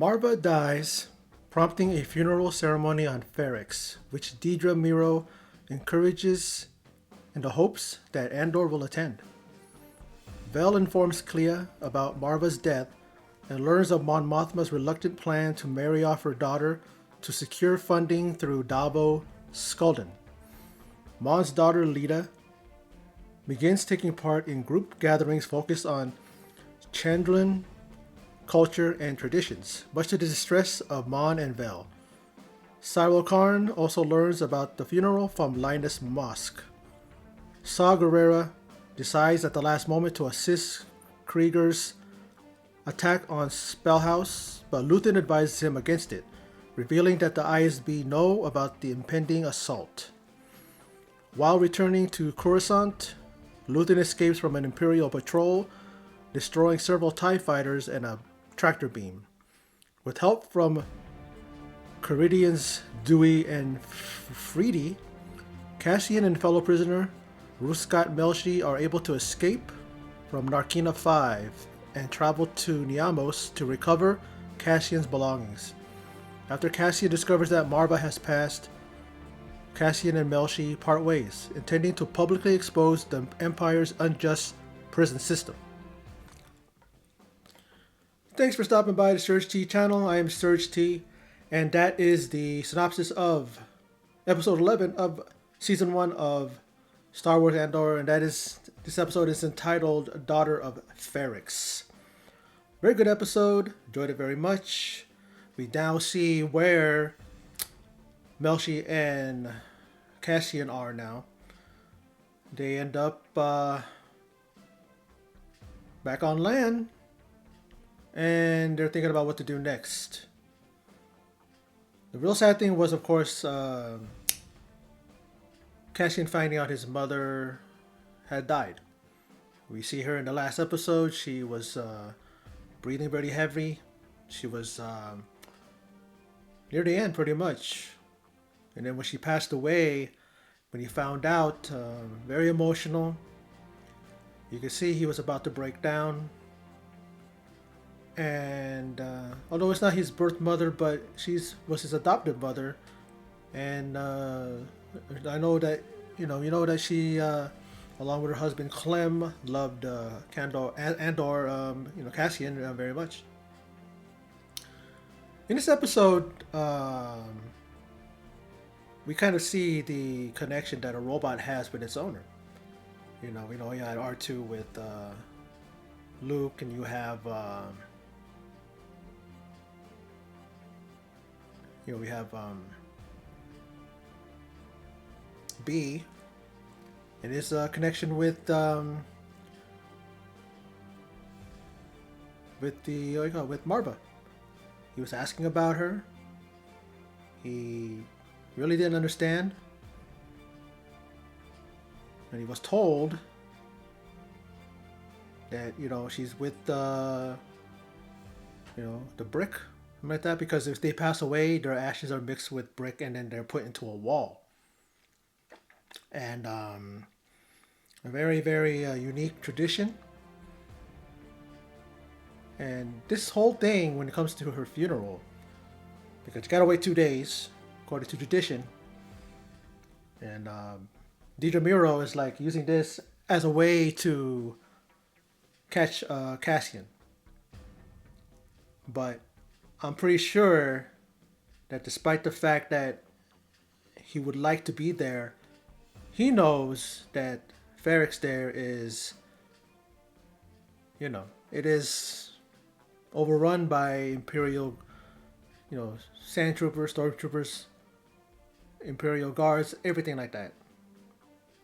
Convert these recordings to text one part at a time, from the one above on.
Marva dies, prompting a funeral ceremony on Ferrix, which Deidre Miro encourages in the hopes that Andor will attend. Vel informs Clea about Marva's death and learns of Mon Mothma's reluctant plan to marry off her daughter to secure funding through Dabo Skulden. Mon's daughter Lita begins taking part in group gatherings focused on Chandrian culture and traditions, much to the distress of Mon and Vel. Cyril Karn also learns about the funeral from Linus Mosk. Saw Guerrera decides at the last moment to assist Krieger's attack on Spellhouse, but Luthen advises him against it, revealing that the ISB know about the impending assault. While returning to Coruscant, Luthen escapes from an Imperial patrol, destroying several TIE fighters and a tractor beam. With help from Caridians Dewey and Freedy, Cassian and fellow prisoner Ruskat Melshi are able to escape from Narkina 5 and travel to Niamos to recover Cassian's belongings. After Cassian discovers that Marva has passed, Cassian and Melshi part ways, intending to publicly expose the Empire's unjust prison system. Thanks for stopping by the Surge T channel. I am Surge T, and that is the synopsis of episode 11 of season 1 of Star Wars Andor, and this episode is entitled Daughter of Ferrix. Very good episode. Enjoyed it very much. We now see where Melshi and Cassian are now. They end up back on land, and they're thinking about what to do next. The real sad thing was, of course, Cassian finding out his mother had died. We see her in the last episode. She was breathing very heavy. She was near the end, pretty much. And then when she passed away, when he found out, very emotional. You could see he was about to break down. And although it's not his birth mother, but was his adopted mother. And I know that you know that she, along with her husband Clem, loved Andor, Cassian very much. In this episode, we kind of see the connection that a robot has with its owner. You had R2 with Luke, and you have we have B, and his connection with Marva. He was asking about her. He really didn't understand, and he was told that she's with the brick, something like that, because if they pass away, their ashes are mixed with brick and then they're put into a wall. And a very, very unique tradition. And this whole thing, when it comes to her funeral, because you gotta wait 2 days according to tradition, and Deidre Miro is like using this as a way to catch Cassian. But I'm pretty sure that despite the fact that he would like to be there, he knows that Ferrix there is, it is overrun by Imperial, sand troopers, stormtroopers, Imperial guards, everything like that.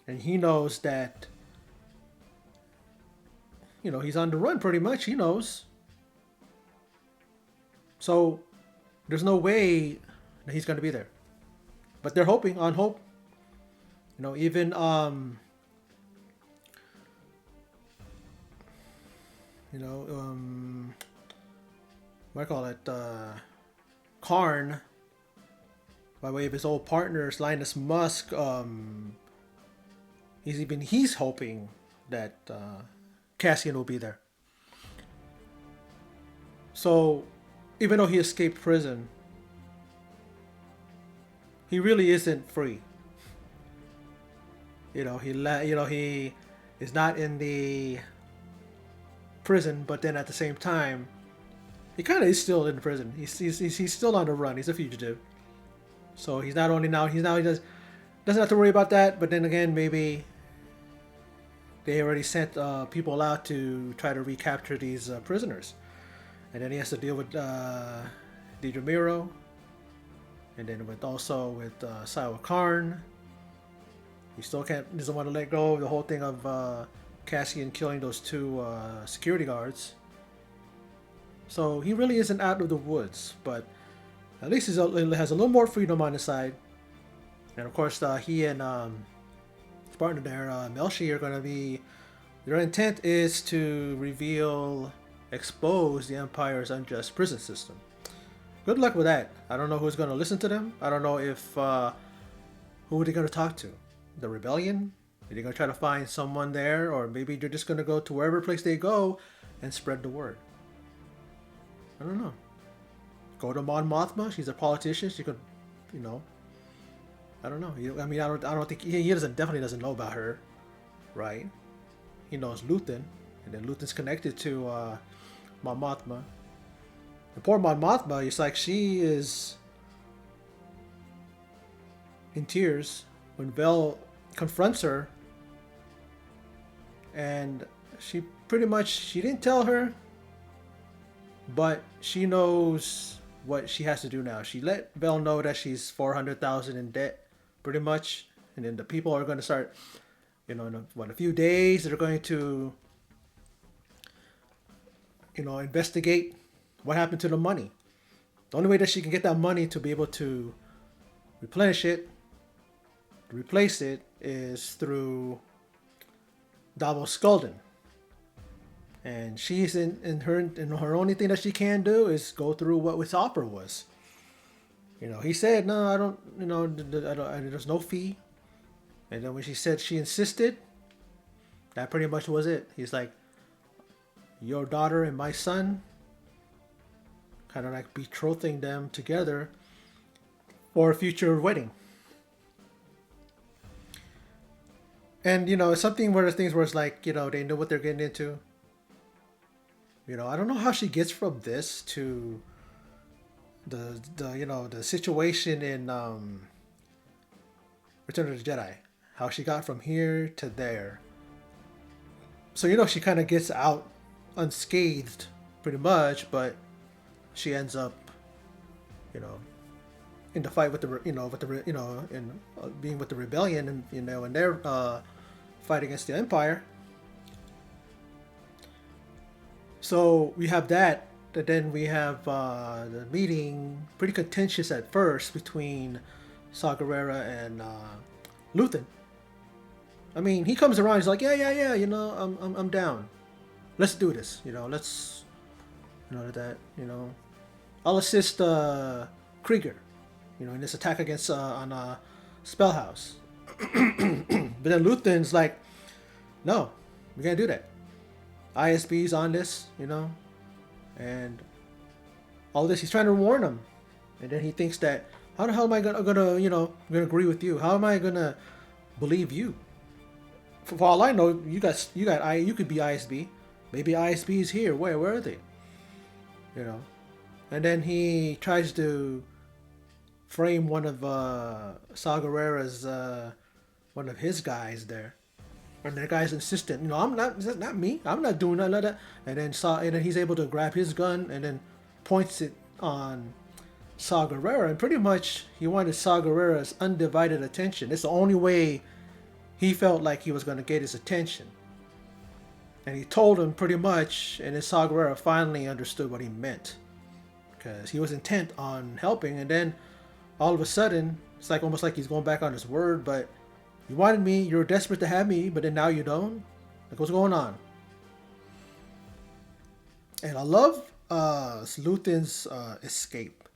And he knows that, he's on the run pretty much. He knows. So there's no way that he's going to be there. But they're hoping, on hope. Even what I call it, Karn, by way of his old partners, Linus Musk, he's hoping that Cassian will be there. So even though he escaped prison, he really isn't free. He is not in the prison, but then at the same time, he kind of is still in prison. He's still on the run. He's a fugitive. So he's not only now he doesn't have to worry about that. But then again, maybe they already sent people out to try to recapture these prisoners, and then he has to deal with Deidre Miro, and then with Sawa Karn. He still doesn't want to let go of the whole thing of Cassian killing those two security guards. So he really isn't out of the woods, but at least he has a little more freedom on his side. And of course, he and his partner there, Melshi, are going to be. Their intent is to expose the Empire's unjust prison system. Good luck with that. I don't know who's going to listen to them. I don't know if who are they going to talk to? The rebellion? Are they going to try to find someone there, or maybe they're just going to go to wherever place they go and spread the word? I don't know. Go to Mon Mothma. She's a politician. She could, I don't know. I don't think he definitely doesn't know about her, right? He knows Luthen, and then Luthen's connected to Mon Mothma. The poor Mon Mothma, it's like she is in tears when Vel confronts her, and she didn't tell her, but she knows what she has to do now. She let Vel know that she's 400,000 in debt, pretty much, and then the people are going to start, in a few days, they're going to, investigate what happened to the money. The only way that she can get that money to be able to replenish it, replace it, is through Davos Skulden. And she's in her only thing that she can do is go through what his offer was. He said, no, I don't, there's no fee. And then when she said she insisted, that pretty much was it. He's like, your daughter and my son, kind of like betrothing them together for a future wedding. And, it's something where things where it's like, they know what they're getting into. I don't know how she gets from this to the situation in Return of the Jedi. How she got from here to there. So, she kind of gets out unscathed, pretty much, but she ends up, in the fight with being with the rebellion, and and their fight against the Empire. So we have that, and then we have the meeting, pretty contentious at first, between Saw Guerrera and Luthen. I mean, he comes around, he's like, yeah, I'm down. Let's do this, let's, I'll assist Krieger, in this attack against on Spellhouse. But then Luthen's like, no, we can't do that. ISB's on this, and all this. He's trying to warn him, and then he thinks that, how the hell am I gonna agree with you? How am I gonna believe you? For all I know, you could be ISB. Maybe ISB is here. Where are they? And then he tries to frame one of Saw Guerrera's one of his guys there. And the guy's insistent, I'm not me. I'm not doing none of that. And then he's able to grab his gun and then points it on Saw Guerrera. And pretty much he wanted Saw Guerrera's undivided attention. It's the only way he felt like he was going to get his attention. And he told him pretty much, and then Saw Guerrera finally understood what he meant. Because he was intent on helping, and then all of a sudden, it's like almost like he's going back on his word, but you wanted me, you're desperate to have me, but then now you don't? Like, what's going on? And I love Luthen's escape.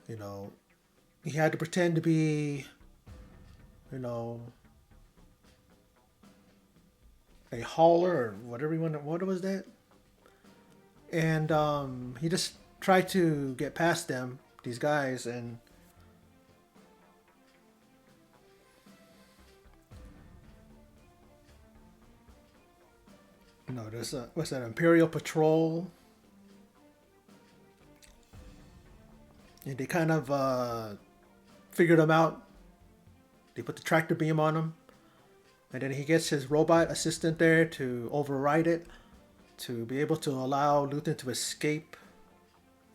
He had to pretend to be, a hauler or whatever you want. What was that? And he just try to get past them, these guys, and there's a, what's that, Imperial Patrol, and they kind of figured him out. They put the tractor beam on him, and then he gets his robot assistant there to override it, to be able to allow Luthen to escape.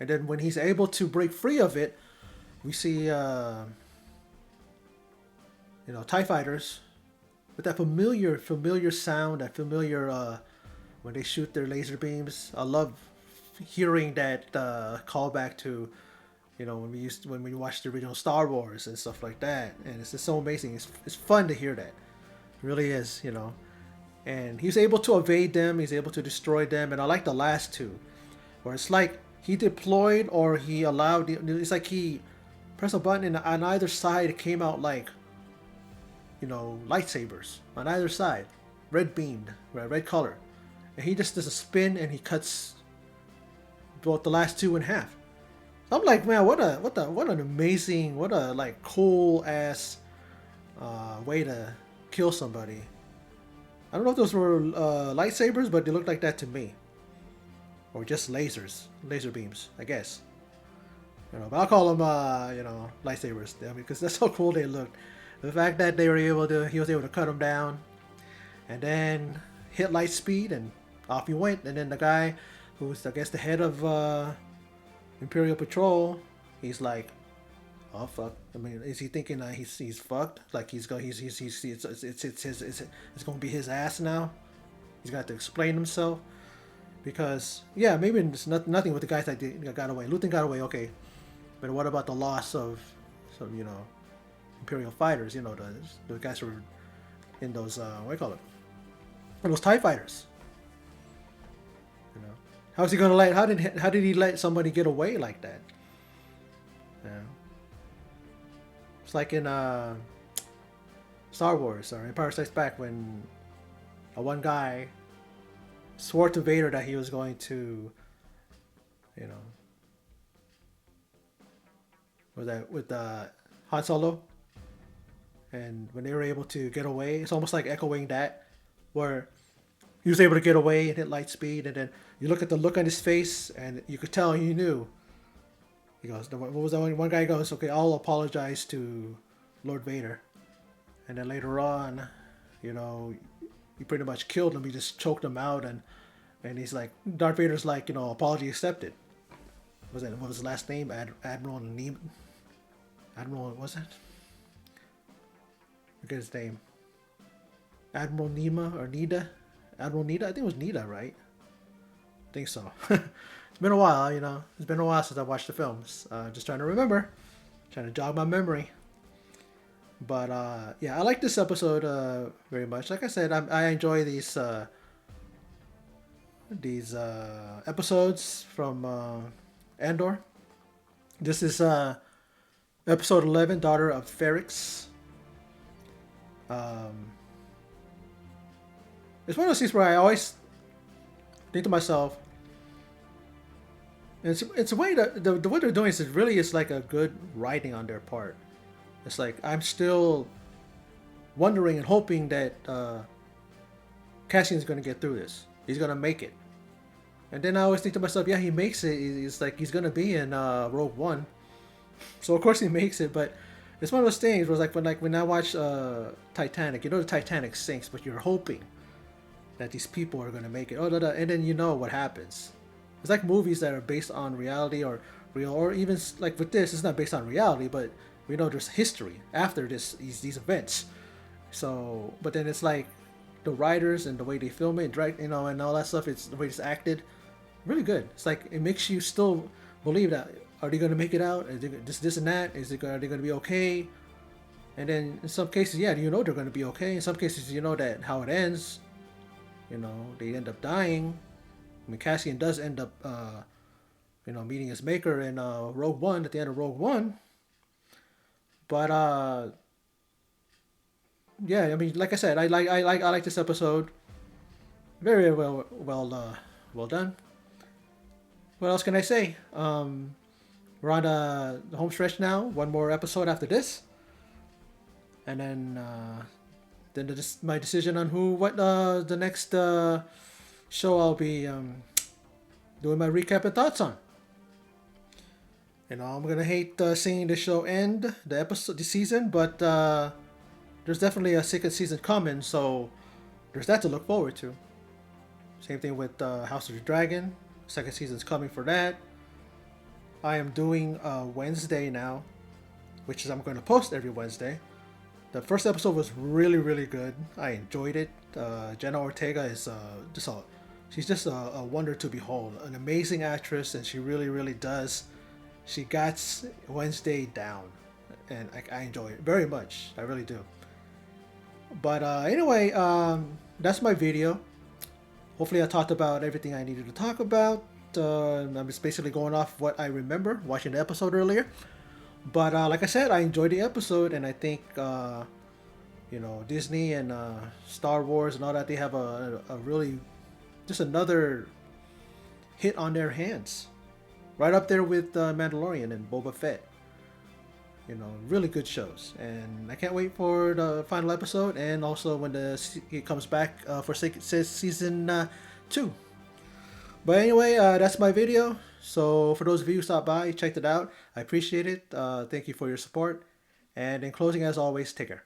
And then when he's able to break free of it, we see, TIE fighters with that familiar sound, that familiar, when they shoot their laser beams. I love hearing that callback to, when we watched the original Star Wars and stuff like that. And it's just so amazing. It's fun to hear that. It really is, And he's able to evade them. He's able to destroy them. And I like the last two, where it's like he deployed or he allowed. It's like he pressed a button and on either side it came out like, lightsabers on either side, red beamed, red color, and he just does a spin and he cuts both the last two in half. I'm like, man, what an amazing, what a like cool ass way to kill somebody. I don't know if those were lightsabers, but they looked like that to me. Or just lasers, laser beams, I guess. But I'll call them, lightsabers. I mean, because that's how cool they looked. The fact that he was able to cut them down, and then hit light speed, and off he went. And then the guy, who's I guess the head of Imperial Patrol, he's like, oh fuck. I mean, is he thinking he's fucked? Like it's gonna be his ass now. He's got to explain himself. Because, yeah, maybe it's nothing with the guys that got away. Luthen got away, okay. But what about the loss of some, Imperial fighters? The guys who were in those, what do you call it? In those TIE fighters. How's he gonna how did he let somebody get away like that? Yeah. It's like in Star Wars or Empire Strikes Back when one guy swore to Vader that he was going to, with Han Solo, and when they were able to get away, it's almost like echoing that, where he was able to get away and hit light speed, and then you look at the look on his face, and you could tell he knew. He goes, what was that one guy goes, okay, I'll apologize to Lord Vader, and then later on, he pretty much killed him. He just choked him out, and he's like, Darth Vader's like, apology accepted. What was his last name? Admiral Nima. Admiral, what was it? I forget his name. Admiral Nima or Nida? Admiral Nida? I think it was Nida, right? I think so. It's been a while, It's been a while since I watched the films. Just trying to remember. Trying to jog my memory. But yeah, I like this episode very much. Like I said, I enjoy these episodes from Andor. This is episode 11, Daughter of Ferrix. It's one of those things where I always think to myself, it's a way that the what they're doing is like a good writing on their part. It's like I'm still wondering and hoping that Cassian's going to get through this. He's going to make it. And then I always think to myself, yeah, he makes it. It's like he's going to be in Rogue One. So of course he makes it, but it's one of those things where it's like when I watch Titanic, the Titanic sinks, but you're hoping that these people are going to make it. And then what happens. It's like movies that are based on reality or real, or even like with this, it's not based on reality, but we know there's history after these events. So, but then it's like the writers and the way they film it, direct, and all that stuff. It's the way it's acted, really good. It's like it makes you still believe that are they going to make it out? Is it this and that? Are they going to be okay? And then in some cases, yeah, they're going to be okay. In some cases, that how it ends. They end up dying. I mean, Cassian does end up, meeting his maker in Rogue One at the end of Rogue One. But yeah, I mean, like I said, I like this episode. Very well done. what else can I say? We're on the home stretch now. One more episode after this, and then my decision on what the next show I'll be doing my recap and thoughts on. You know, I'm gonna hate seeing the show end, the season, but there's definitely a second season coming, so there's that to look forward to. Same thing with House of the Dragon. Second season's coming for that. I am doing Wednesday now, which is I'm going to post every Wednesday. The first episode was really, really good. I enjoyed it. Jenna Ortega is she's just a wonder to behold. An amazing actress, and she really, really does. She got Wednesday down, and I enjoy it very much. I really do. But anyway, that's my video. Hopefully I talked about everything I needed to talk about. I'm just basically going off what I remember watching the episode earlier. But like I said, I enjoyed the episode, and I think Disney and Star Wars and all that, they have a really just another hit on their hands, right up there with Mandalorian and Boba Fett. Really good shows, and I can't wait for the final episode, and also when it comes back for season 2. But anyway, that's my video. So for those of you who stopped by, checked it out, I appreciate it. Thank you for your support. And in closing, as always, take care.